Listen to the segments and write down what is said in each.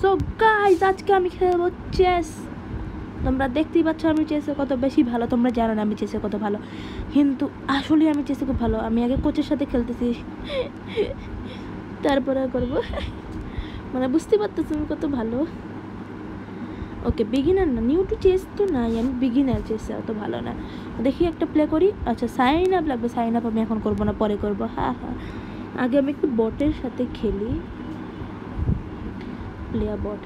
So guys আজকে আমি খেলবো চেস। তোমরা দেখতেই পাচ্ছ আমি চেসে কত বেশি ভালো, তোমরা জানো না আমি চেসে কত ভালো, কিন্তু আসলে আমি চেসে খুব ভালো। আমি আগে কোচের সাথে খেলতেছি, তারপরে করবো, মানে বুঝতে পারতেছি আমি কত ভালো। ওকে বিগিনার না, নিউ টু চেস তো নাই, আমি বিগিনার, চেসে অত ভালো না। দেখি একটা প্লে করি। আচ্ছা সাইন আপ লাগবে, সাইন আপ আমি এখন করবো না, পরে করবো। হ্যাঁ হ্যাঁ, আগে আমি একটু বটের সাথে খেলি। Player bot.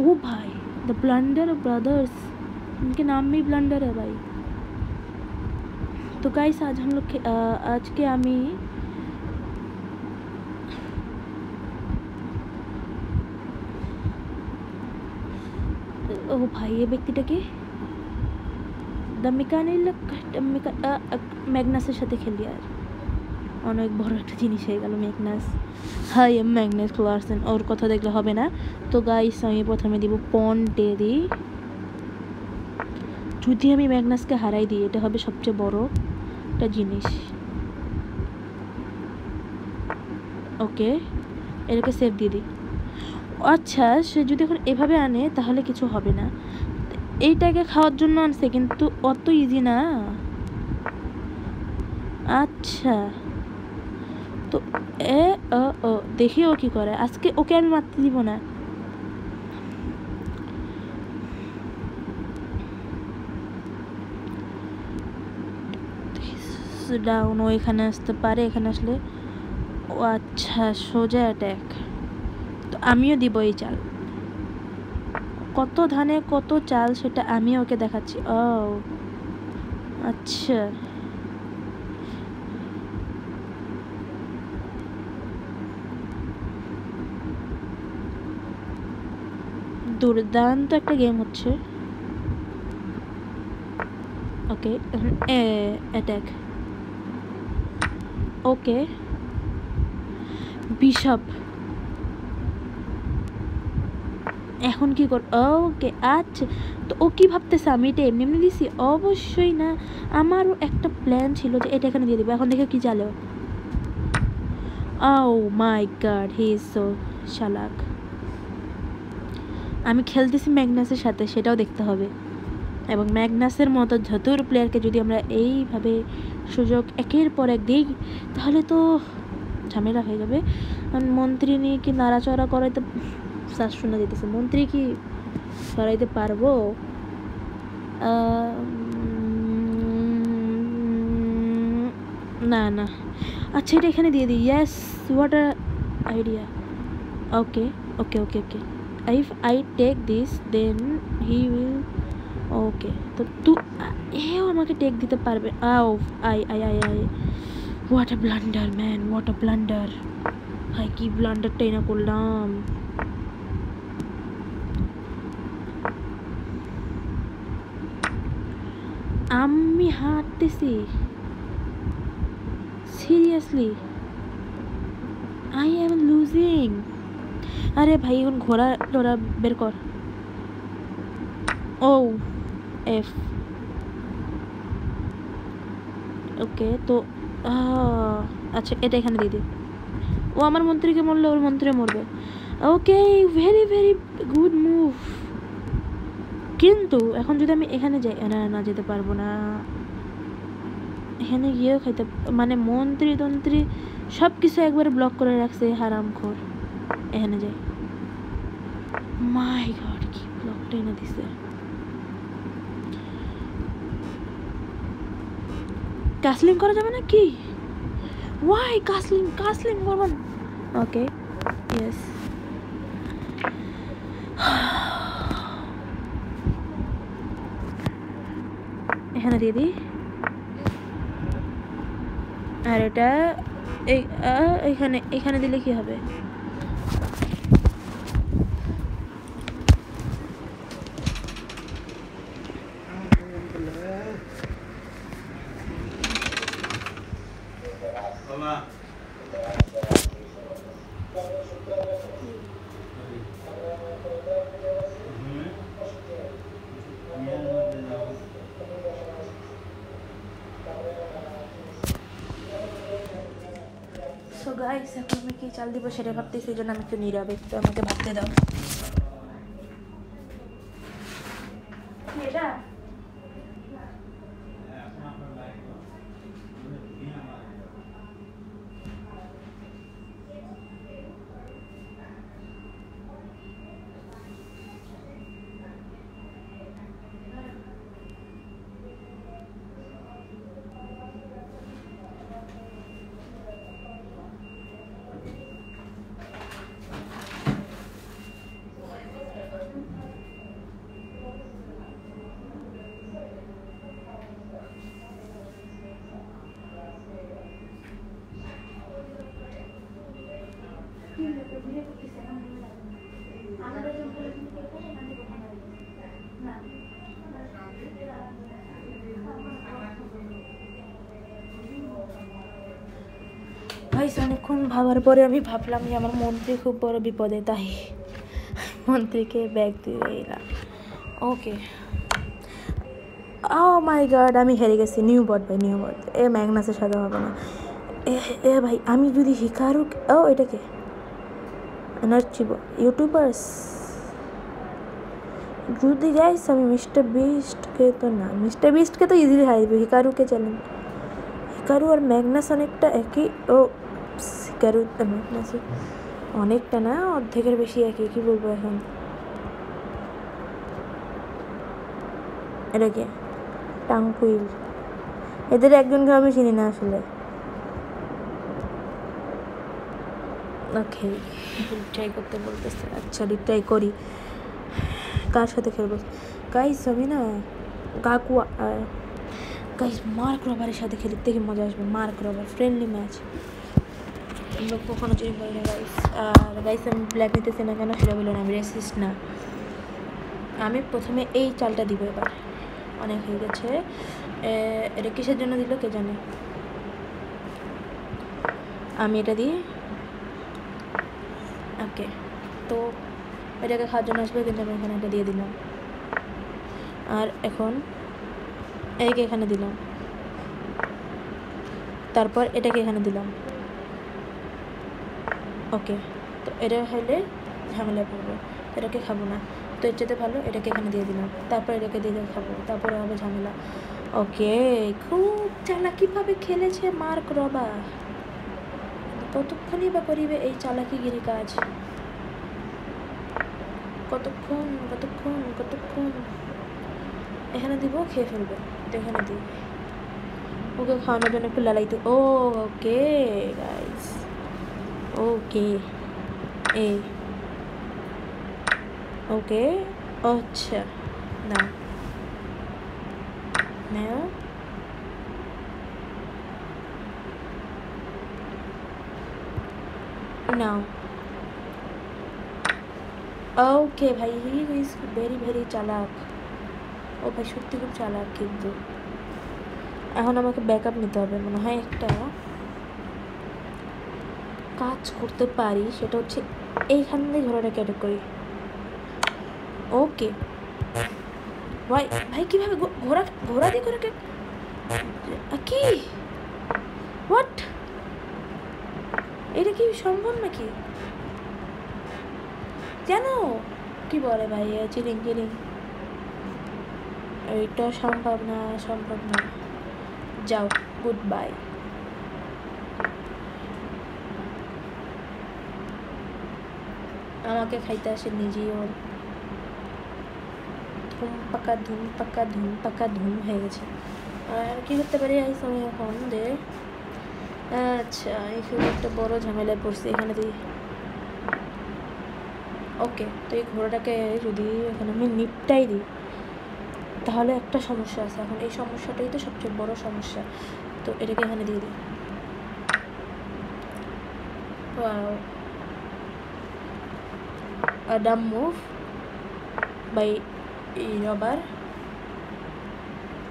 ओ भाई द ब्लंडर ब्रदर्स, इनके नाम में ब्लंडर है भाई। तो गाइस आज हम लोग आज के आमी ओ भाई ये ব্যক্তিটাকে ম্যাগনাসের সাথে খেলি। আর অনেক বড় একটা জিনিস হয়ে গেল ম্যাগনাস। হাই এম ম্যাগনাস ক্লার্সেন, ওর কথা দেখলে হবে না। তো গাইস আমি প্রথমে দিব পন টেরি। যদি আমি ম্যাগনাসকে হারাই দিই এটা হবে সবচেয়ে বড় একটা জিনিস। ওকে এটাকে সেভ দিয়ে দিই। আচ্ছা সে যদি এখন এভাবে আনে তাহলে কিছু হবে না, এইটাকে খাওয়ার জন্য আনছে, কিন্তু অত ইজি না। আচ্ছা তো দেখি ও কি করে। আজকে ওকে আমি মারতে দিব না। ডাউন, ও এখানে আসতে পারে, এখানে আসলে ও আচ্ছা সোজা অ্যাটাক। তো আমিও দিব এই চাল, কত ধানে কত চাল সেটা আমি ওকে দেখাচ্ছি। ও আচ্ছা দুর্দান্ত একটা গেম হচ্ছে। ওকে অ্যাটাক। ওকে বিশপ, এখন কি কর? ওকে আচ্ছা তো ও কি ভাবতেছে আমি এটা এমনি এমনি দিছি? অবশ্যই না, আমারও একটা প্ল্যান ছিল যে এটা এখানে দিয়ে দেবো। এখন দেখে কি চালো। ও মাই গড হি ইজ সো চালাক। আমি খেলতেছি ম্যাগনাসের সাথে, সেটাও দেখতে হবে। এবং ম্যাগনাসের মতো ঝতুর প্লেয়ারকে যদি আমরা এইভাবে সুযোগ একের পর এক দিই তাহলে তো ঝামেলা হয়ে যাবে। মন্ত্রী নিয়ে কি নাড়াচড়া করাইতে শ্বাস শোনা যেতেছে, মন্ত্রী কি সরাইতে পারবো? না না, আচ্ছা এটা এখানে দিয়ে দিই। Yes what a idea. Okay okay okay okay, if I take this then he will. Okay তো এও আমাকে টেক দিতে পারবে। আও I I I I what a blunder man, what a blunder. ভাই কি ব্লান্ডারটাই না করলাম। আমি হাঁটতেছি সিরিয়াসলি, আই এম লুজিং। আরে ভাই এখন ঘোড়া টোড়া বের কর। ও এফ। ওকে তো আচ্ছা এটা এখানে দিয়ে দিই। ও আমার মন্ত্রীকে মরলে ওর মন্ত্রী মরবে। Okay very very good move. কিন্তু এখন যদি আমি এখানে যাই, না না যেতে পারবো না। এখানে গিয়েও খাইতে মানে মন্ত্রী তন্ত্রী সব কিছু একবারে ব্লক করে রাখছে হারামখোর। এখানে যাই, মাই গড কি ব্লকটাই না দিছে। কাসলিং করা যাবে না কি? ওয়াই কাসলিং কাসলিং করবো না। ওকে ইয়েস এখানে দিয়ে দিই। আর এটা এখানে এখানে দিলে কি হবে? গাইস এখন আমি কি চাল দিব সেটা ভাবতেছি, সেই জন্য আমি একটু নীরব, একটু আমাকে ভাবতে দাও। এটা ভাই অনেকক্ষণ ভাবার পরে আমি ভাবলাম যে আমার মন্ত্রী খুব বড় বিপদে, তাই মন্ত্রীকে ব্যাগ দিয়ে এলাম। ওকে, ও মাই গড, আমি হেরে গেছি। নিউ বট ভাই, নিউ বট। এ ম্যাগনাসের সাথে হবে না। এ ভাই আমি যদি হিকারু, ও এটাকে এনার্জি ইউটিউবার্স যদি গাইস, আমি মিস্টার বিস্টকে তো না, মিস্টার বিস্টকে তো ইজিলি হারিয়ে দেবে। হিকারুকে চ্যালেঞ্জ, হিকারু আর ম্যাগনাস অনেকটা একই। ও হিকারু ম্যাগনাস অনেকটা না, অর্ধেকের বেশি একই। কি বলবো এখন, এটা কি টাঙ্কুইল? এদের একজনকে আমি চিনি না আসলে। ওকে, রিট্রাই করতে বলতেছে। আচ্ছা রিট্রাই করি। কার সাথে খেলবো গাইস? আমি না কাকুয়া গাইস মার্ক রবারের সাথে খেলি, দেখে মজা আসবে। মার্ক রবার ফ্রেন্ডলি ম্যাচ, আমরা কখনো চুরি করি না গাইস। আর গাইস আমি ব্ল্যাক নিতেছি না কেন সেটা বললো না, আমি রেসিস্ট না। আমি প্রথমে এই চালটা দিব, এবার অনেক হয়ে গেছে। এটা কিসের জন্য দিল কে জানে। আমি এটা দিই। ওকে, তো এটাকে খাওয়ার জন্য আসবে, কিন্তু আমি এখানে এটা দিয়ে দিলাম। আর এখন এটাকে এখানে দিলাম, তারপর এটাকে এখানে দিলাম। ওকে, তো এটা হলে ঝামেলা পড়বো, এটাকে খাবো না। তো এর চেয়ে ভালো এটাকে এখানে দিয়ে দিলাম, তারপর এটাকে দিয়ে খাবো, তারপরে হবে ঝামেলা। ওকে, খুব চালাকিভাবে খেলেছে মার্ক রবা। কতক্ষণই বা করিবে এই চালাকিগিরি কাজ? কতক্ষণ কতক্ষণ কতক্ষণ? এখানে দিব, খেয়ে ফেলবে। তো এখানে দিই, ওকে খাওয়ানোর জন্য একটু লালাইতে। ও ওকে গাইস, ওকে এই ওকে, আচ্ছা না নাও নাও। ওকে ভাই, হি ইজ ভেরি ভেরি চালাক। ও ভাই সত্যি খুব চালাক। কিন্তু এখন আমাকে ব্যাকআপ নিতে হবে মনে হয়। একটা কাজ করতে পারি, সেটা হচ্ছে এইখান দিয়ে ঘোড়াটাকে অ্যাটাক করি। ওকে ভাই, ভাই কীভাবে ঘোড়া ঘোড়া দিয়ে ঘোড়াকে কি? হোয়াট? এটা কি সম্ভব নাকি? কেন? কি বলে ভাই, চিলিং চিলিং? এইটা সম্ভব না, সম্ভব না। যাও, গুড বাই। আমাকে খাইতে আসে নিজেই। ওর ধুম পাকা ধুম পাকা ধুম পাকা ধুম হয়ে গেছে। আর কি করতে পারি আইস আমি এখন দে। আচ্ছা, এখানে একটা বড় ঝামেলায় পড়ছি। এখানে দিই। ওকে, তো এই ঘোড়াটাকে যদি এখানে আমি নিপটাই দিই, তাহলে একটা সমস্যা আছে। এখন এই সমস্যাটাই তো সবচেয়ে বড় সমস্যা। তো এটাকে এখানে দিয়ে দিই। Wow, a dumb move by rubber.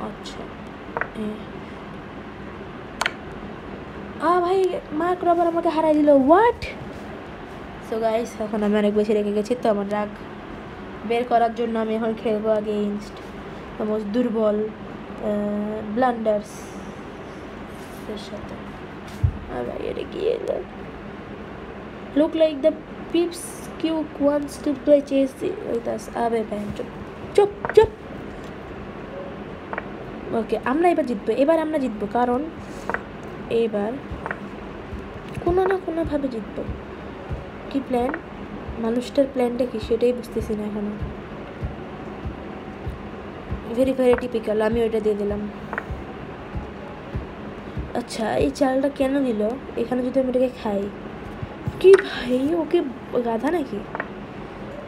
আচ্ছা ভাই মার্ক রবার আমাকে হারাই দিল। হোয়াট? সো গাইস, এখন আমি অনেক বেশি রেগে গেছি, তো আমার রাগ বের করার জন্য আমি এখন খেলবো আগেইনস্ট দ্য মোস্ট দুর্বল ব্লান্ডার্স এর সাথে। আর ভাই এটা কি এলো? look like the peeps cute wants to play chess with us. আবে ব্যান চুপ চুপ চুপ। ওকে আমরা এবার জিতবো, এবার আমরা জিতবো, কারণ এবার কোনো না কোনোভাবে জিতবো। কি প্ল্যান? মানুষটার প্ল্যানটা কি সেটাই বুঝতেছি না এখনো। ভেরি ভেরি টিপিক্যাল, আমি ওইটা দিয়ে দিলাম। আচ্ছা এই চালটা কেন দিল? এখানে যদি আমি এটাকে খাই, কি ভাই ওকে গাধা নাকি?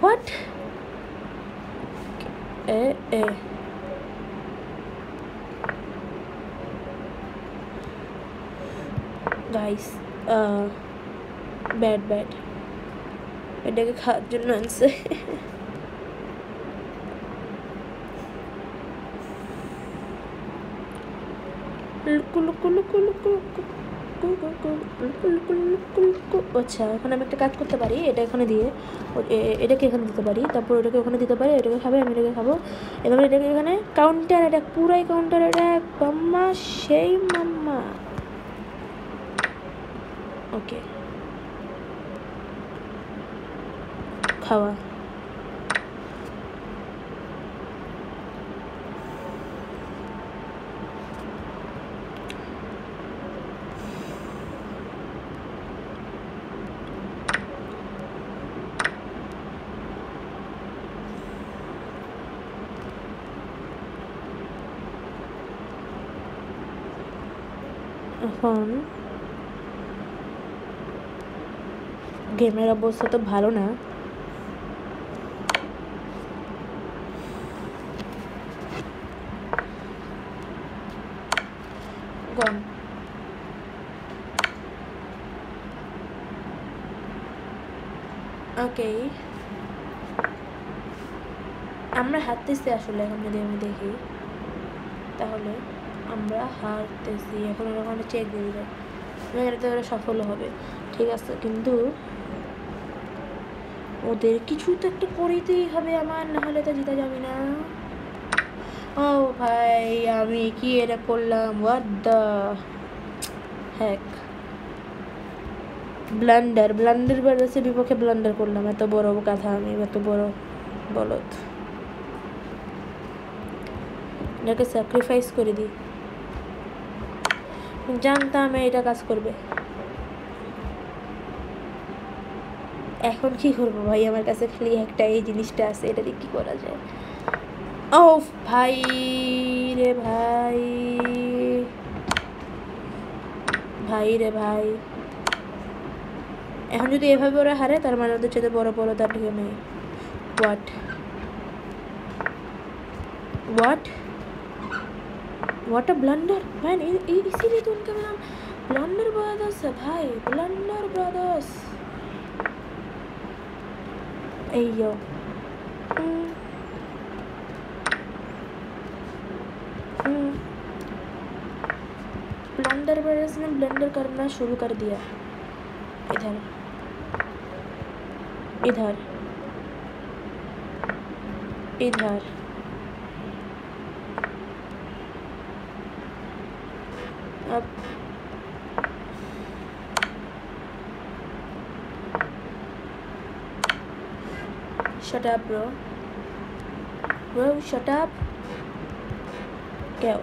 What? A A guys bad bad, এটাকে খাওয়ার জন্য আনছে। আচ্ছা এখন আমি একটা কাজ করতে পারি, এটা এখানে দিয়ে এটাকে এখানে দিতে পারি, তারপর এটাকে ওখানে দিতে পারি, এটাকে খাবে, আমি এটাকে খাবো, এবার এটাকে এখানে কাউন্টার, এটা পুরাই কাউন্টার, এটা মাম্মা সেই মাম্মা। ওকে খাওয়া। এখন গেমের অবস্থা তো ভালো না, গন ওকে আমরা হারতেছি আসলে। এখন যদি আমি দেখি তাহলে আমরা হারতেছি। এখন ওখানে চেক দিয়ে দিল, এটাতে ওরা সফল হবে, ঠিক আছে, কিন্তু ওদের কিছু তো একটা করিতেই হবে আমার, নাহলে তো জিতা যাবে না। ও ভাই আমি কি এটা করলাম? What the heck! Blunder, blunder ব্রাদার্সের বিপক্ষে ব্লান্ডার করলাম। এত বড় কথা, আমি এত বড় বলদ, এটাকে স্যাক্রিফাইস করে দিই। জানতাম এটা কাজ করবে। এখন কি করবো ভাই? আমার কাছে খালি একটা এই জিনিসটা আছে, এটা দিয়ে কি করা যায়? ও ভাই রে ভাই, ভাই রে ভাই, এখন যদি এভাবে ওরা হারে তার মানে ওদের চেয়ে বড় বড় তার দিকে নেই। What what what a blunder man, इसीलिए तो उनका नाम ब्लंडर ब्रदर्स है भाई, ब्लंडर ब्रदर्स। अयो ब्लंडर ब्रदर्स ने ब्लंडर करना शुरू कर दिया। इधर इधर इधर अब shut up bro shut up। क्या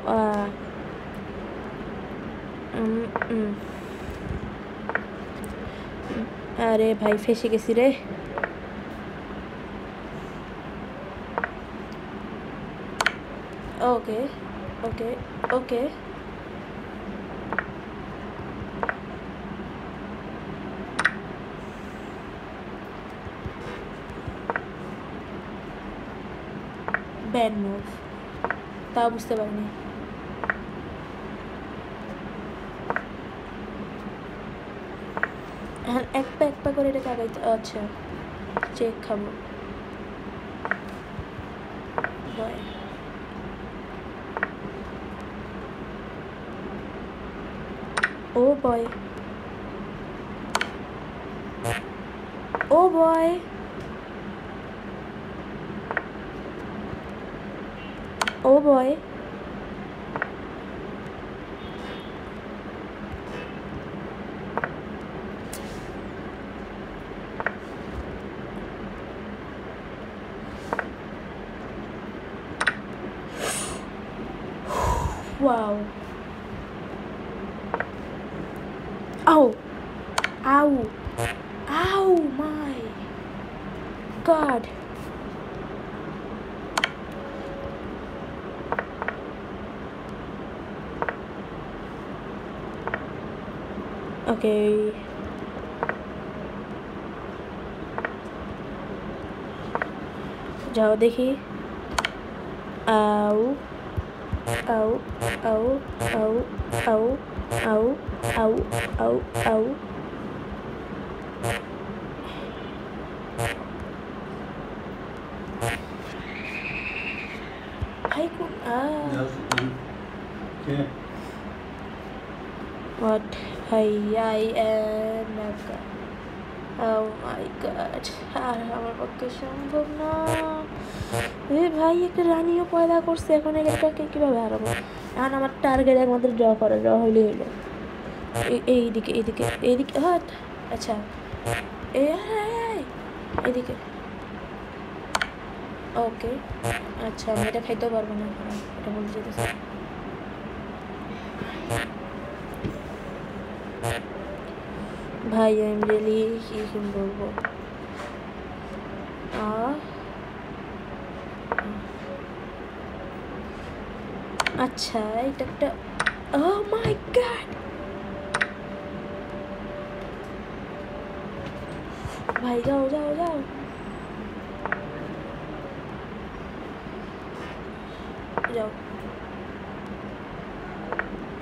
अरे भाई फेंसी कैसी रे? Okay okay okay bad move, তাও বুঝতে পারিনি। হ্যাঁ এক পা করে এটাকে আগাইতে। আচ্ছা চেক খাবো। বয় ও বয় ও বয় Oh boy. Wow. Ow. Ow. Ow my God. Okay. जाओ देखिए. Ow. Ow. Ow. Ow. Ow. Ow. Ow. Ow. Ow. भाई को What? Hey, I am Naka. Oh my God. আর আমার পক্ষে সম্ভব না. ভাই একটা রানীও পয়দা করছে, এখন এটাকে কিভাবে হারাবো? এখন আমার টার্গেট একমাত্র ড্র করা, ড্র হইলে হইলো. এইদিকে এইদিকে এইদিকে. হ্যাঁ আচ্ছা, এইদিকে. ওকে আচ্ছা, আমি এটা খাইতেও পারবো না, এটা বলতে চাইতেছি. ভাই আমি রিয়েলি কি বলবো. আচ্ছা এটা একটা. Oh my God. ভাই যাও যাও যাও. যাও.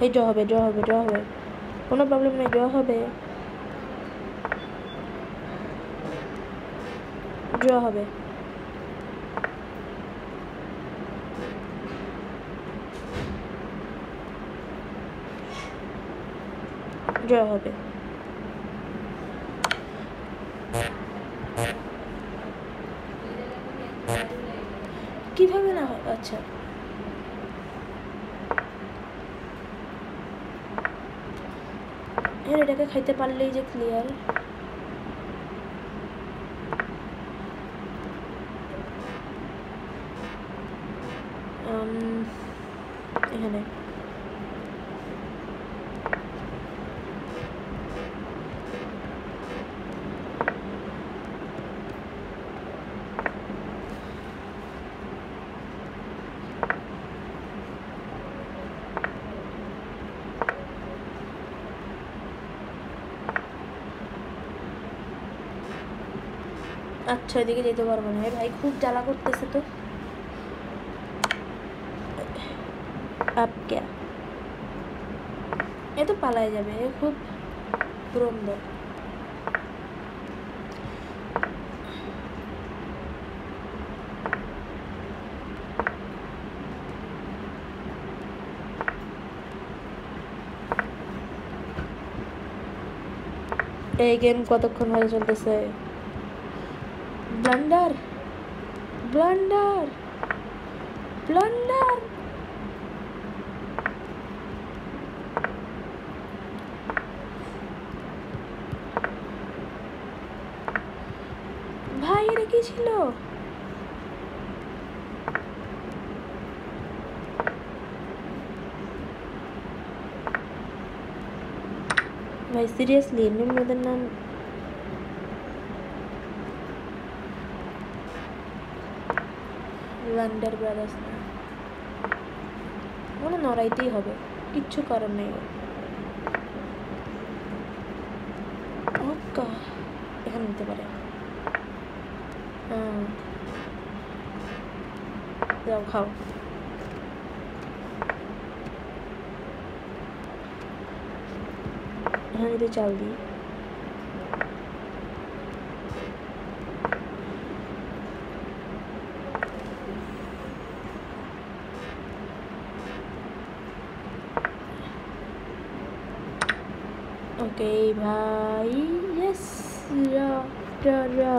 এই ড্র হবে, ড্র হবে, ড্র হবে, কোনো প্রবলেম নেই, ড্র হবে, ড্র হবে. ড্র হবে. কিভাবে না হয়? আচ্ছা এটাকে খাইতে পারলেই যে ক্লিয়ার. এখানে আচ্ছা এদিকে যেতে পারবো না. ভাই খুব জ্বালা করতেছে তো. আপ কে এ তো পালায় যাবে, খুব দ্বন্দ্ব. এই গেম কতক্ষণ ধরে চলতেছে? Blunder blunder blunder. ভাই এটা কি ছিল? ভাই সিরিয়াসলি এমনি মেয়েদের নাম ব্লান্ডার ব্রাদার্স না, মনে নড়াইতেই হবে, কিচ্ছু করার নেই. এখানে নিতে পারে. যাও খাও. এখানে যদি চাল দিই. ওকে ভাই, ইয়েস. রা রা রা